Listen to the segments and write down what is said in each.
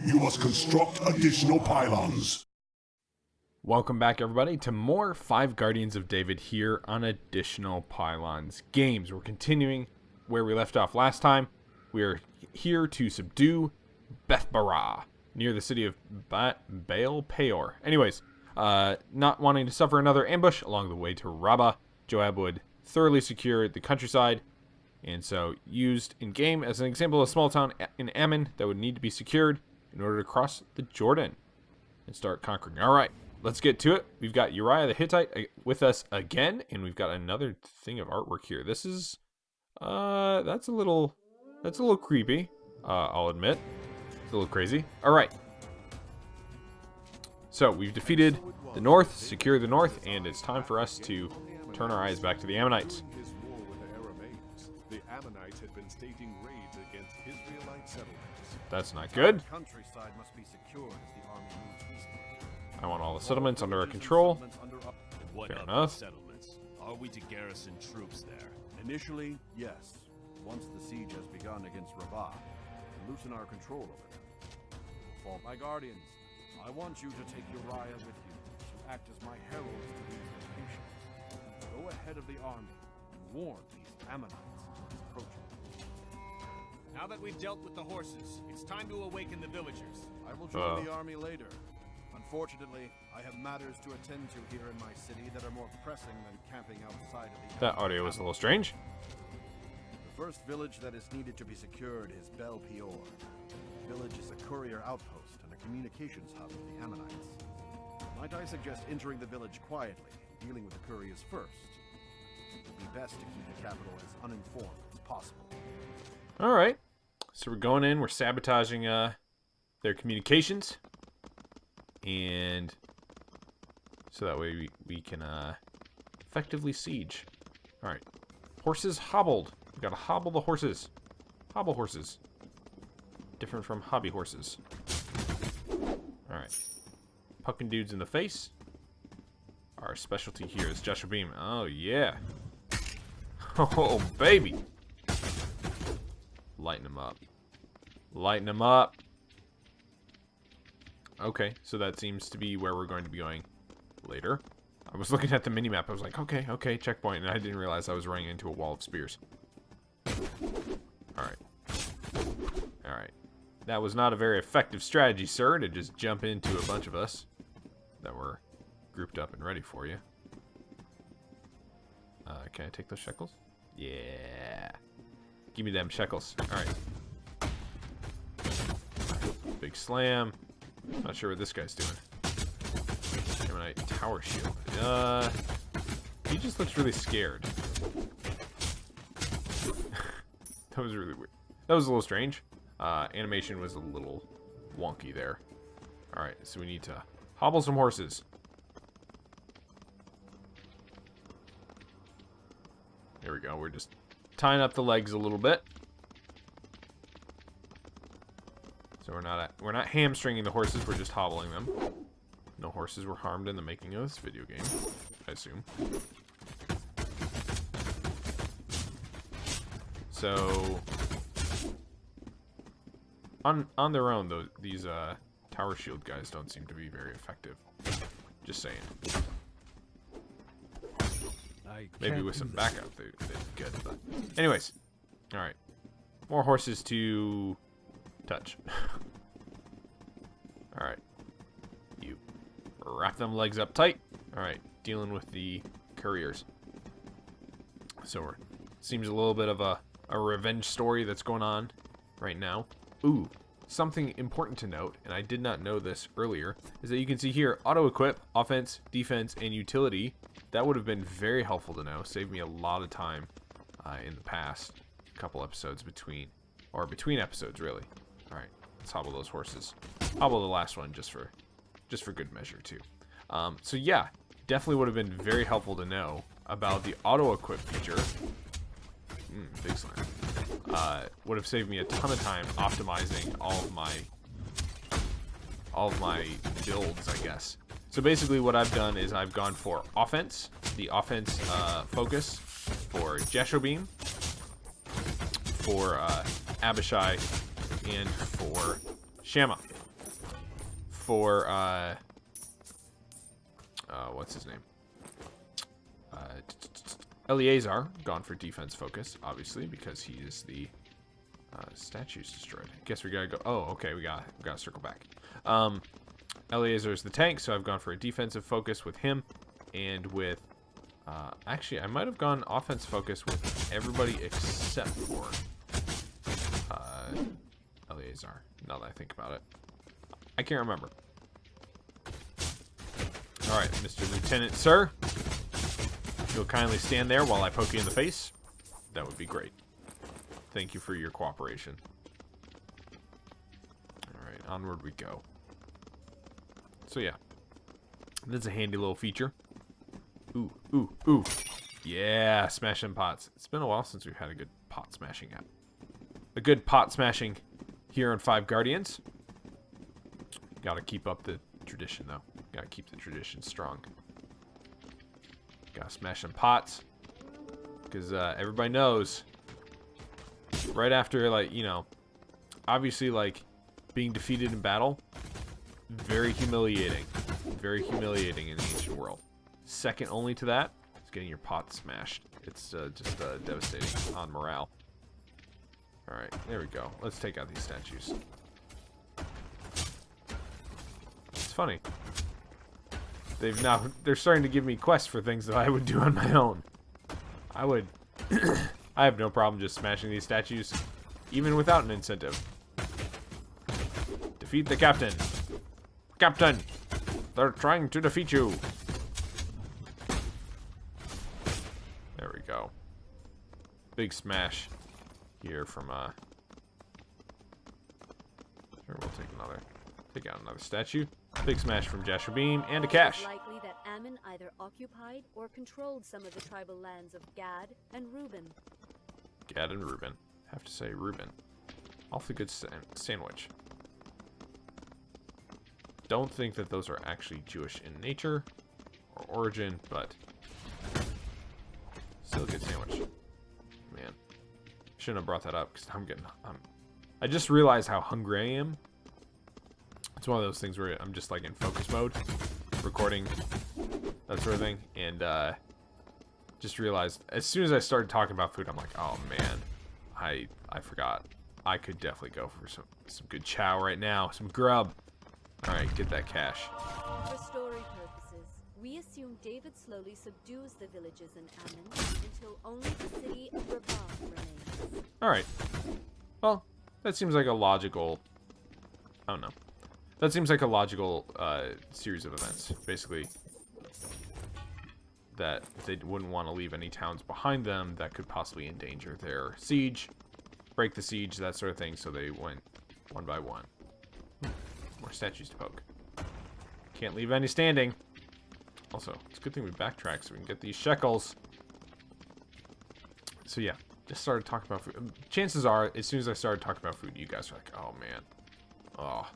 You must construct additional pylons. Welcome back, everybody, to more 5 Guardians of David here on Additional Pylons Games. We're continuing where we left off last time. We are here to subdue Bethbarah, near the city of Baal Peor. Anyways, not wanting to suffer another ambush along the way to Rabbah, Joab would thoroughly secure the countryside, and so used in-game as an example of a small town in Ammon that would need to be secured in order to cross the Jordan and start conquering. Alright, let's get to it. We've got Uriah the Hittite with us again, and we've got another thing of artwork here. This is, that's a little creepy, I'll admit. It's a little crazy. Alright. So, we've defeated the north, secured the north, and it's time for us to turn our eyes back to the Ammonites. The Ammonites had been staging raids against Israelite settlements. That's not good. The countryside must be secured as the army moves eastward. I want all the settlements under our control. What Fair of enough. the settlements? Are we to garrison troops there? Initially, yes. Once the siege has begun against Rabbah, we loosen our control over them. For my guardians, I want you to take Uriah with you to act as my heralds to these locations. Go ahead of the army and warn these Ammonites of its approaching. Now that we've dealt with the horses, it's time to awaken the villagers. I will join the army later. Unfortunately, I have matters to attend to here in my city that are more pressing than camping outside of the... That audio was a little strange. The first village that is needed to be secured is Baal Peor. The village is a courier outpost and a communications hub of the Ammonites. Might I suggest entering the village quietly and dealing with the couriers first? It would be best to keep the capital as uninformed as possible. Alright. So we're going in, we're sabotaging their communications. And so that way we can effectively siege. Alright. Horses hobbled. We gotta hobble the horses. Hobble horses. Different from hobby horses. Alright. Pucking dudes in the face. Our specialty here is Joshua Beam. Oh yeah. Oh baby. Lighten them up. Lighten them up. Okay, so that seems to be where we're going to be going later. I was looking at the minimap. I was like, okay, checkpoint. And I didn't realize I was running into a wall of spears. Alright. Alright. That was not a very effective strategy, sir, to just jump into a bunch of us that were grouped up and ready for you. Can I take those shekels? Yeah. Give me them shekels. Alright. Big slam. Not sure what this guy's doing. Ammonite tower shield. He just looks really scared. That was really weird. That was a little strange. Animation was a little wonky there. Alright, so we need to hobble some horses. There we go. We're just tying up the legs a little bit. So we're not hamstringing the horses, we're just hobbling them. No horses were harmed in the making of this video game, I assume. So on their own, though, these tower shield guys don't seem to be very effective. Just saying. Maybe with some backup, they'd be good. But anyways, all right, more horses to touch. All right, you wrap them legs up tight. All right, dealing with the couriers. So seems a little bit of a revenge story that's going on right now. Ooh, something important to note, and I did not know this earlier, is that you can see here auto-equip, offense, defense, and utility. That would have been very helpful to know. Saved me a lot of time in the past couple episodes between episodes, really. All right, let's hobble those horses. Hobble the last one just for good measure too. So yeah, definitely would have been very helpful to know about the auto-equip feature. Big slam. Would have saved me a ton of time optimizing all of my builds, I guess. So basically what I've done is I've gone for offense, the offense focus for Jeshobeam, for Abishai, and for Shammah. for what's his name? Eleazar, gone for defense focus, obviously, because he is the statues destroyed. I guess we gotta go. Oh, okay, we gotta circle back. Eleazar is the tank, so I've gone for a defensive focus with him, and with actually, I might have gone offense focus with everybody except for Eleazar. Now that I think about it, I can't remember. All right, Mr. Lieutenant, sir. If you'll kindly stand there while I poke you in the face, that would be great. Thank you for your cooperation. Alright, onward we go. So yeah, that's a handy little feature. Ooh, ooh, ooh. Yeah, smashing pots. It's been a while since we've had a good pot smashing app. A good pot smashing here on 5 Guardians. Gotta keep up the tradition, though. Gotta keep the tradition strong. Gotta smash some pots, because everybody knows right after, like, you know, obviously, like, being defeated in battle, very humiliating in the ancient world. Second only to that is getting your pot smashed. It's just devastating on morale. All right, there we go. Let's take out these statues. It's funny. They're starting to give me quests for things that I would do on my own. I have no problem just smashing these statues, even without an incentive. Defeat the captain. Captain! They're trying to defeat you. There we go. Big smash here from, sure, we'll take out another statue. Big smash from Jasher Beam, and a cache. It's likely that Ammon either occupied or controlled some of the tribal lands of Gad and Reuben. Gad and Reuben. Have to say Reuben. Awfully good sandwich. Don't think that those are actually Jewish in nature or origin, but still a good sandwich. Man, shouldn't have brought that up because I just realized how hungry I am. It's one of those things where I'm just like in focus mode, recording, that sort of thing, and just realized as soon as I started talking about food, I'm like, oh man, I forgot. I could definitely go for some good chow right now, some grub. All right, get that cash. For story purposes, we assume David slowly subdues the villages in Ammon until only the city of Rabbah remains. All right. Well, that seems like a logical. I don't know. That seems like a logical series of events. Basically, that they wouldn't want to leave any towns behind them that could possibly endanger their siege, break the siege, that sort of thing. So they went one by one. More statues to poke. Can't leave any standing. Also, it's a good thing we backtrack so we can get these shekels. So yeah, just started talking about food. Chances are, as soon as I started talking about food, you guys are like, oh man. Oh.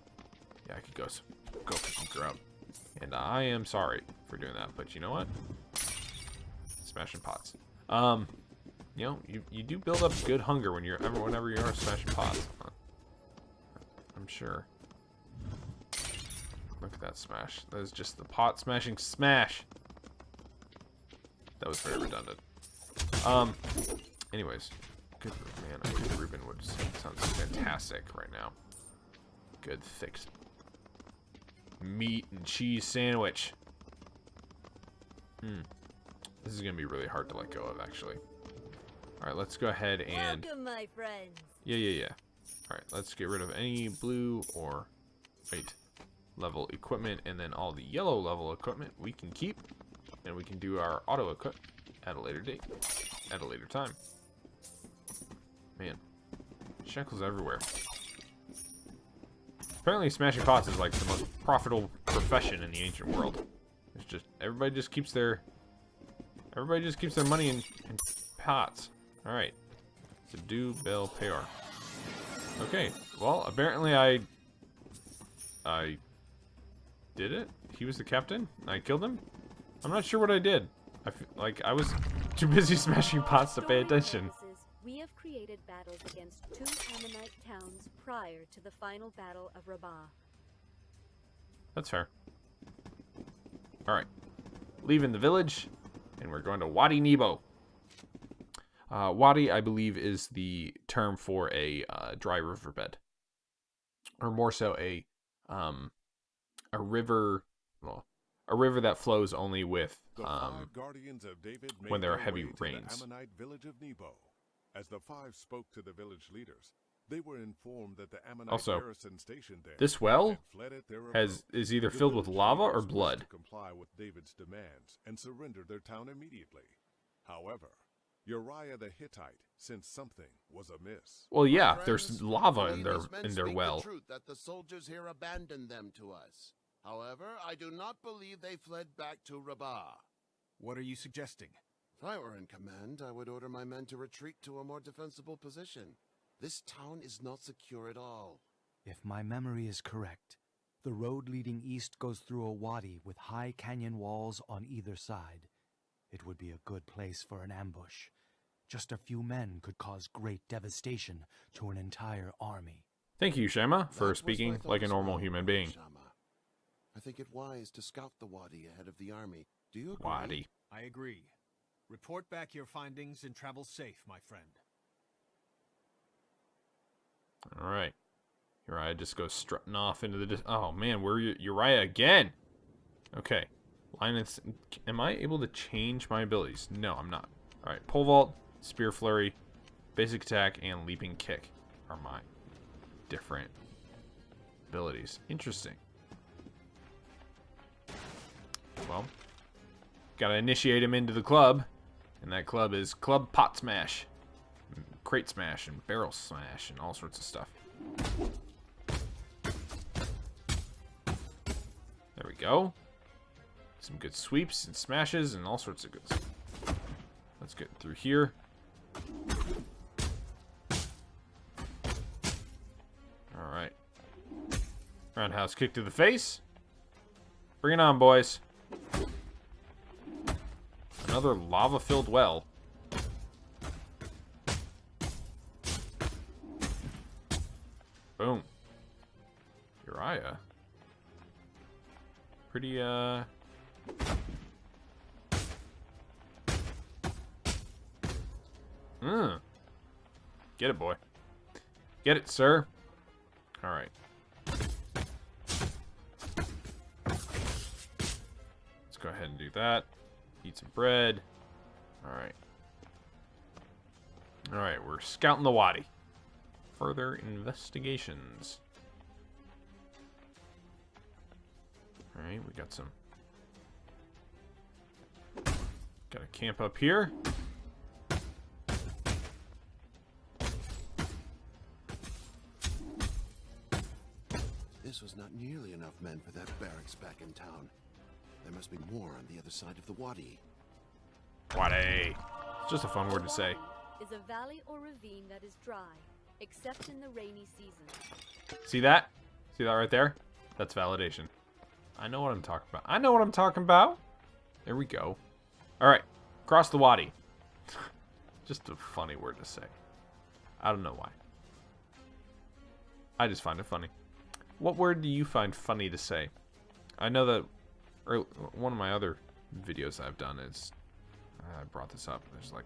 Yeah, I could go for some grub. And I am sorry for doing that, but you know what? Smashing pots. You know, you do build up good hunger whenever you are smashing pots. I'm sure. Look at that smash. That is just the pot smashing smash. That was very redundant. Anyways, good man. I think Reuben would sounds fantastic right now. Good thick meat and cheese sandwich. This is gonna be really hard to let go of, actually. All right, let's go ahead and. Welcome, my friends. Yeah. All right, let's get rid of any blue or white level equipment, and then all the yellow level equipment we can keep, and we can do our auto equip at a later date, at a later time. Man, shekels everywhere. Apparently, smashing pots is like the most profitable profession in the ancient world. It's just everybody just keeps their money in pots. All right, subdue Bel Peor. Okay, well apparently I did it. He was the captain. I killed him. I'm not sure what I did. I feel like I was too busy smashing pots to pay attention. We have created battles against 2 Ammonite towns prior to the final battle of Rabbah. That's fair. Alright. Leaving the village, and we're going to Wadi Nebo. Wadi, I believe, is the term for a dry riverbed. Or more so a river, well, a river that flows only with The five guardians of David made when there are their heavy way to rains. the Ammonite village of Nebo. As the five spoke to the village leaders, they were informed that the Ammonite Also, garrison stationed there this well had fled at their is approach. either The filled with village lava or leaders wished blood. to comply with David's demands and surrender their town immediately. However, Uriah the Hittite sensed something was amiss. Well, yeah, Friends, there's lava I in believe these men their speak well. the truth that the soldiers here abandoned them to us. However, I do not believe they fled back to Rabbah. What are you suggesting? If I were in command, I would order my men to retreat to a more defensible position. This town is not secure at all. If my memory is correct, the road leading east goes through a wadi with high canyon walls on either side. It would be a good place for an ambush. Just a few men could cause great devastation to an entire army. Thank you, Shema, That for was my speaking thought like a as normal well, human Brother being. Shammah. I think it wise to scout the wadi ahead of the army. Do you agree? Wadi. I agree. Report back your findings and travel safe, my friend. All right. Uriah just goes strutting off into the... Oh, man, we're Uriah again. Okay. Linus, am I able to change my abilities? No, I'm not. All right. Pole vault, spear flurry, basic attack, and leaping kick are my different abilities. Interesting. Well, gotta initiate him into the club. And that club is Club Pot Smash. Crate Smash and Barrel Smash and all sorts of stuff. There we go. Some good sweeps and smashes and all sorts of goods. Let's get through here. Alright. Roundhouse kick to the face. Bring it on, boys. Another lava-filled well. Boom. Uriah. Pretty, Get it, boy. Get it, sir. Alright. Let's go ahead and do that. Eat some bread. Alright. Alright, we're scouting the wadi. Further investigations. Alright, we got some... Got a camp up here. This was not nearly enough men for that barracks back in town. There must be more on the other side of the wadi. Wadi. It's just a fun word to say. Is a valley or ravine that is dry, except in the rainy season. See that? See that right there? That's validation. I know what I'm talking about. I know what I'm talking about. There we go. Alright. Cross the wadi. Just a funny word to say. I don't know why. I just find it funny. What word do you find funny to say? I know that one of my other videos I've done is... I brought this up. There's like...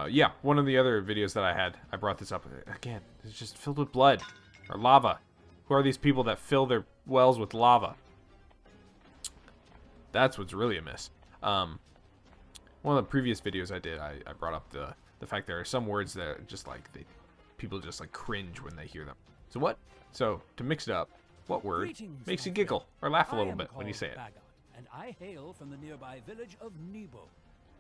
yeah, one of the other videos that I had, I brought this up. Again, it's just filled with blood. Or lava. Who are these people that fill their wells with lava? That's what's really amiss. One of the previous videos I did, I brought up the fact there are some words that are just like... people just like cringe when they hear them. So what? So, to mix it up, what word Greetings, makes you my giggle or laugh a I little am bit when you say it? called Bagot, and I hail from the nearby village of Nebo.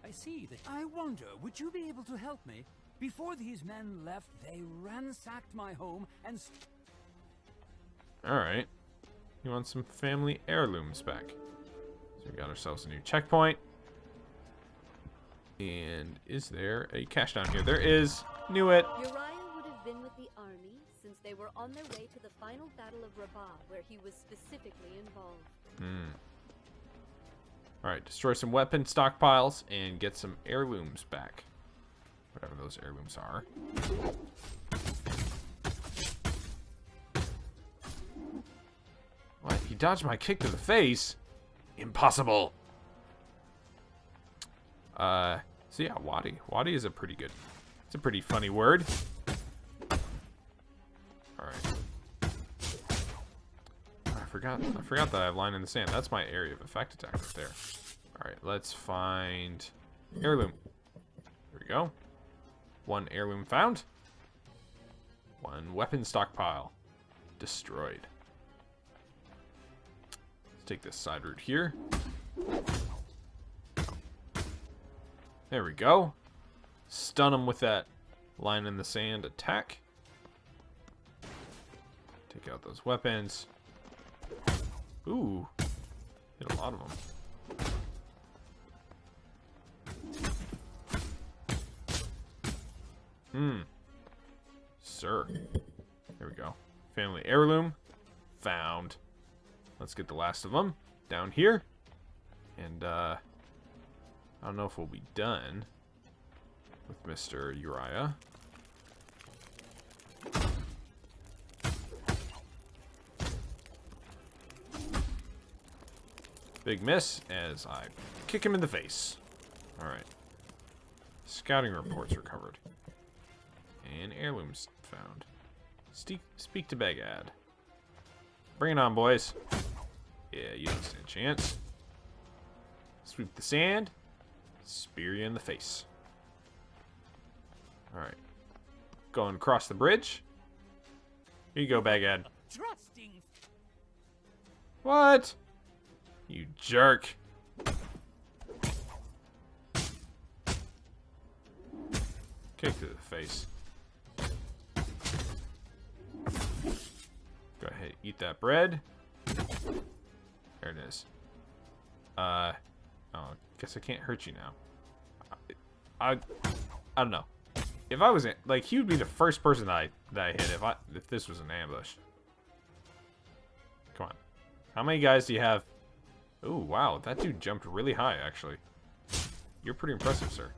I see that. I wonder, would you be able to help me? Before these men left, they ransacked my home and... Alright. You want some family heirlooms back. So we got ourselves a new checkpoint. And is there a cache down here? There is. Knew it. Uriah would have been with the army since they were on their way to the final battle of Rabbah, where he was specifically involved. Alright, destroy some weapon stockpiles and get some heirlooms back. Whatever those heirlooms are. dodged my kick to the face? Impossible. So yeah, Wadi. Wadi is a pretty good... It's a pretty funny word. Alright. I forgot that I have line in the sand. That's my area of effect attack right there. Alright, let's find heirloom. There we go. 1 heirloom found. 1 weapon stockpile. Destroyed. Let's take this side route here. There we go. Stun him with that line in the sand attack. Take out those weapons. Ooh. Hit a lot of them. Sir. There we go. Family heirloom. Found. Let's get the last of them down here. And, I don't know if we'll be done with Mr. Uriah. Big miss as I kick him in the face. Alright. Scouting reports recovered. And heirlooms found. Speak to Begad. Bring it on, boys. Yeah, you don't stand a chance. Sweep the sand. Spear you in the face. Alright. Going across the bridge. Here you go, Bagad. Trusting. What? You jerk. Kick to the face. Go ahead, eat that bread. There it is. Oh, guess I can't hurt you now. I don't know. If I was in, like, he would be the first person that I hit if this was an ambush. Come on. How many guys do you have? Ooh, wow, that dude jumped really high, actually. You're pretty impressive, sir.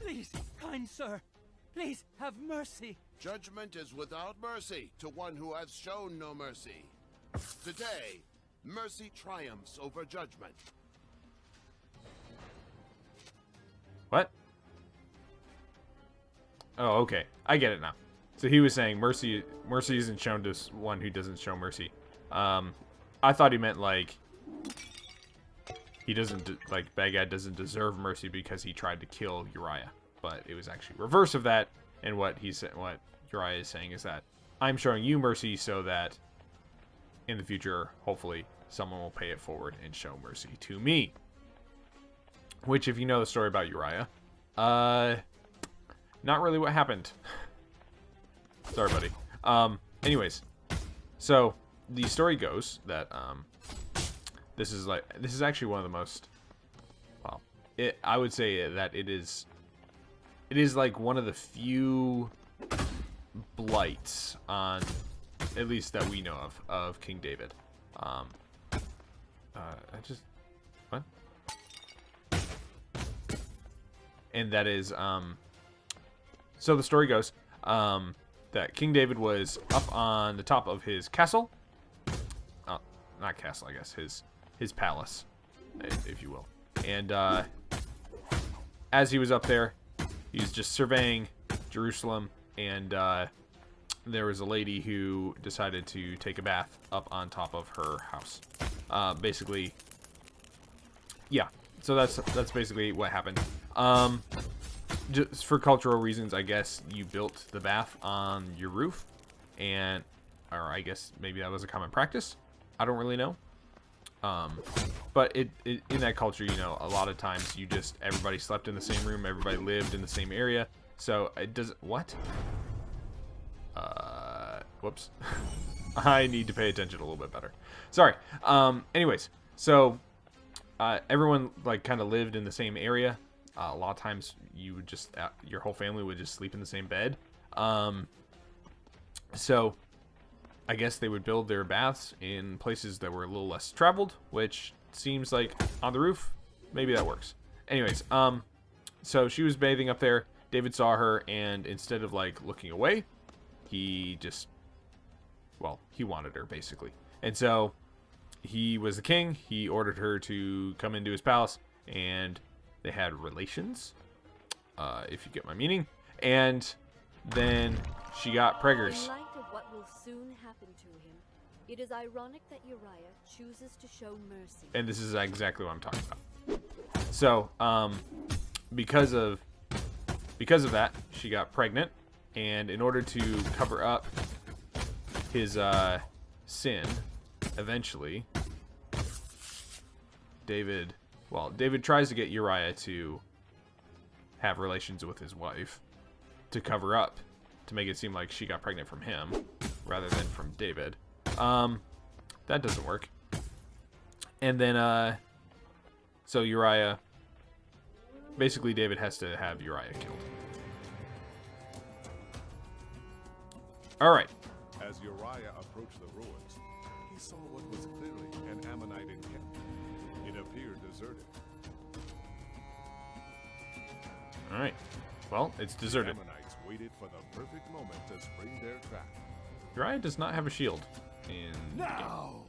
Please, kind sir, please have mercy. Judgment is without mercy to one who has shown no mercy. Today, mercy triumphs over judgment. What? Oh, okay. I get it now. So he was saying mercy isn't shown to one who doesn't show mercy. I thought he meant like he doesn't like Bagad doesn't deserve mercy because he tried to kill Uriah, but it was actually reverse of that. And what Uriah is saying is that I'm showing you mercy so that in the future, hopefully, someone will pay it forward and show mercy to me. Which, if you know the story about Uriah, not really what happened. Sorry, buddy. Anyways, so the story goes that this is actually one of the most, well, I would say that it is like one of the few blights on, at least that we know of King David. What? And that is so the story goes that King David was up on the top of his castle. Not castle, I guess, his palace, if you will. And as he was up there, he was just surveying Jerusalem, and there was a lady who decided to take a bath up on top of her house. Basically, yeah. So that's basically what happened. Just for cultural reasons, I guess you built the bath on your roof, or I guess maybe that was a common practice. I don't really know. But in that culture, you know, a lot of times everybody slept in the same room, everybody lived in the same area. So it doesn't, what? Whoops. I need to pay attention a little bit better. Sorry. Anyways, so everyone like kind of lived in the same area. A lot of times you would just, your whole family would just sleep in the same bed. So I guess they would build their baths in places that were a little less traveled, which seems like on the roof, maybe that works. Anyways, so she was bathing up there, David saw her, and instead of, like, looking away, he just, well, he wanted her, basically. And so he was the king. He ordered her to come into his palace, and they had relations, if you get my meaning. And then she got preggers. In light of what will soon happen to him, it is ironic that Uriah chooses to show mercy. And this is exactly what I'm talking about. So, because of that, she got pregnant, and in order to cover up his sin, eventually, David tries to get Uriah to have relations with his wife to cover up, to make it seem like she got pregnant from him rather than from David. That doesn't work. And then, so Uriah, basically David has to have Uriah killed. All right. As Uriah approached the ruins, he saw what was clearly an Ammonite encampment. It appeared deserted. All right. Well, it's deserted. Ammonites waited for the perfect moment to spring their trap. Uriah does not have a shield. Now!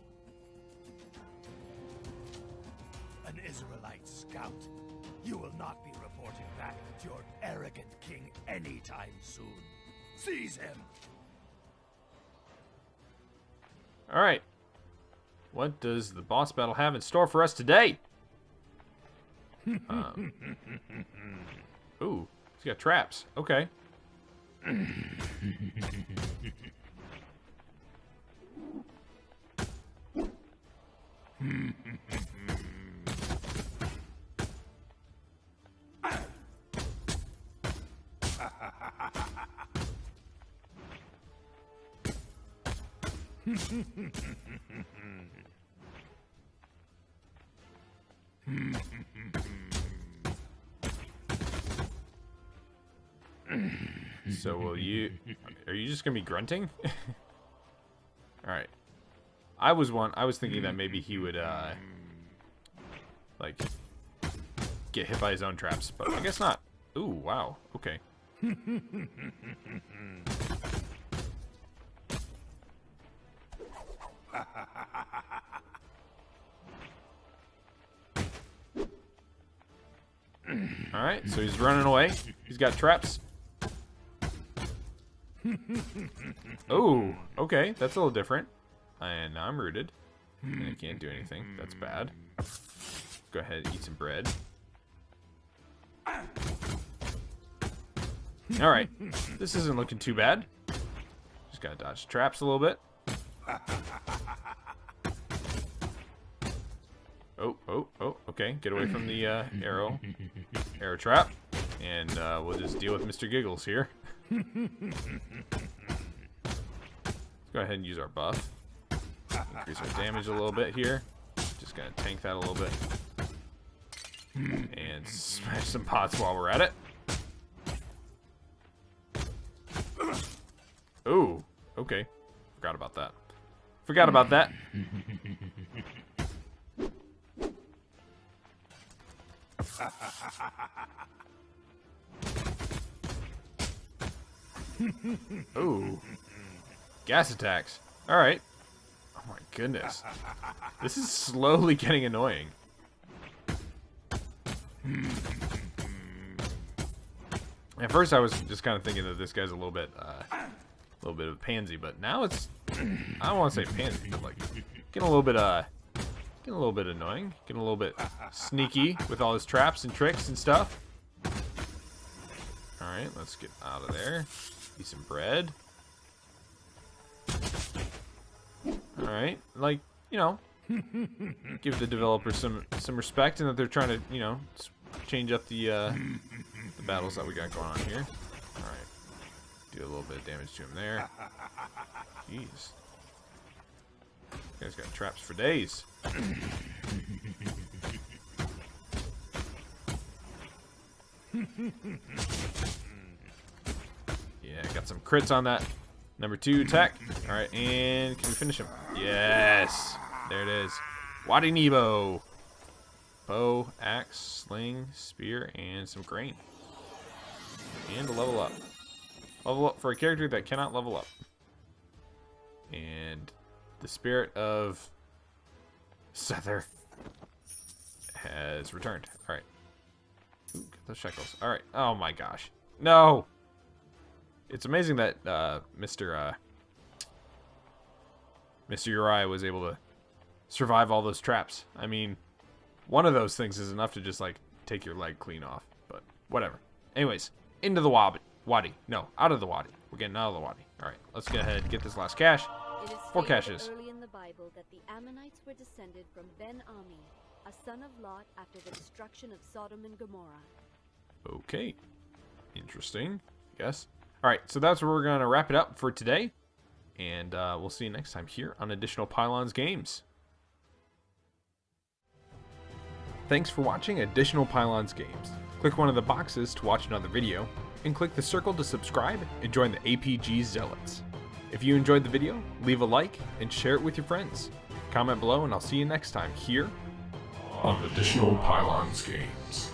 An Israelite scout. You will not be reporting back to your arrogant king anytime soon. Seize him! All right. What does the boss battle have in store for us today? Ooh, he's got traps. Okay. So are you just gonna be grunting? All right. I was thinking that maybe he would like get hit by his own traps, but I guess not. Ooh, wow. Okay. All right, so he's running away. He's got traps. Oh, okay, that's a little different. And now I'm rooted. And I can't do anything. That's bad. Go ahead and eat some bread. All right, this isn't looking too bad. Just gotta dodge traps a little bit. Oh, okay. Get away from the arrow trap. And we'll just deal with Mr. Giggles here. Let's go ahead and use our buff. Increase our damage a little bit here. Just gonna tank that a little bit. And smash some pots while we're at it. Ooh, okay. Forgot about that. Ooh. Gas attacks. Alright. Oh my goodness. This is slowly getting annoying. At first I was just kind of thinking that this guy's a little bit of a pansy, but now it's I don't want to say pansy, but like getting a little bit annoying, getting a little bit sneaky with all his traps and tricks and stuff. Alright, let's get out of there. Eat some bread. Alright, like, you know, give the developers some respect, and that they're trying to, you know, change up the battles that we got going on here. Alright. Do a little bit of damage to him there. Jeez. You guys got traps for days. Yeah, got some crits on that number 2 attack. Alright, and can we finish him? Yes! There it is. Wadi Nebo. Bow, axe, sling, spear, and some grain. And a level up. Level up for a character that cannot level up. And the spirit of Sether has returned. Alright. Ooh, get those shekels. Alright. Oh my gosh. No! It's amazing that Mr. Uriah was able to survive all those traps. I mean, one of those things is enough to just, like, take your leg clean off. But whatever. Anyways, into the wadi. No, out of the wadi. We're getting out of the wadi. Alright, let's go ahead and get this last cache. It is 4 stated caches. early in the Bible that the Ammonites were descended from Ben-Ami, a son of Lot after the destruction of Sodom and Gomorrah. Okay. Interesting. Yes. Alright, so that's where we're going to wrap it up for today. And we'll see you next time here on Additional Pylons Games. Thanks for watching Additional Pylons Games. Click one of the boxes to watch another video, and click the circle to subscribe and join the APG Zealots. If you enjoyed the video, leave a like and share it with your friends. Comment below and I'll see you next time here on Additional Pylons Games.